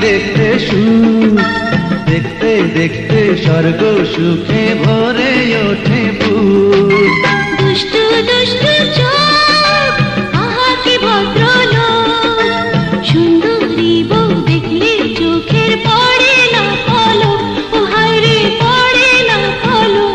দেখতে সুখ, দেখতে দেখতে স্বর্গ সুখে ভরে ওঠে বুক। দুষ্টু দুষ্টু চোখ, আহা কি ভদ্রলোক, সুন্দরী বউ দেখলে চোখের পড়ে না পলক, ও হায় রে পড়ে না পলক।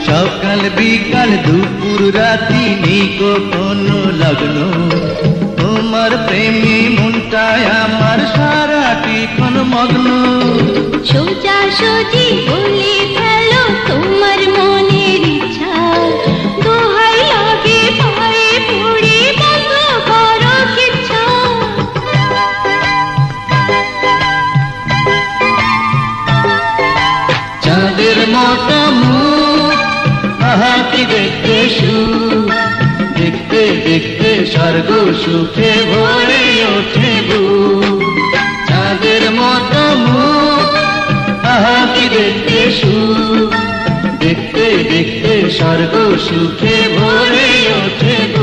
সকাল বিকাল দুপুর রাতি নেই কোনো লগ্ন, তোমার প্রেমে মনটায় আমার সারাটি ক্ষণ মগ্ন। সোজা সুজি বলে ফেলো তোমার মনের ইচ্ছা, দোহাই লাগে পায়ে পড়ে বন্ধ করো কিচ্ছা। চাঁদের মতো মুখ, আহা কি দেখতে সুখ, দেখতে দেখতে স্বর্গ সুখে ভরে ওঠে বুক। চাঁদের মতো মুখ, আহা কি দেখতে সুখ, দেখতে দেখতে স্বর্গ সুখে ভরে ওঠে বুক।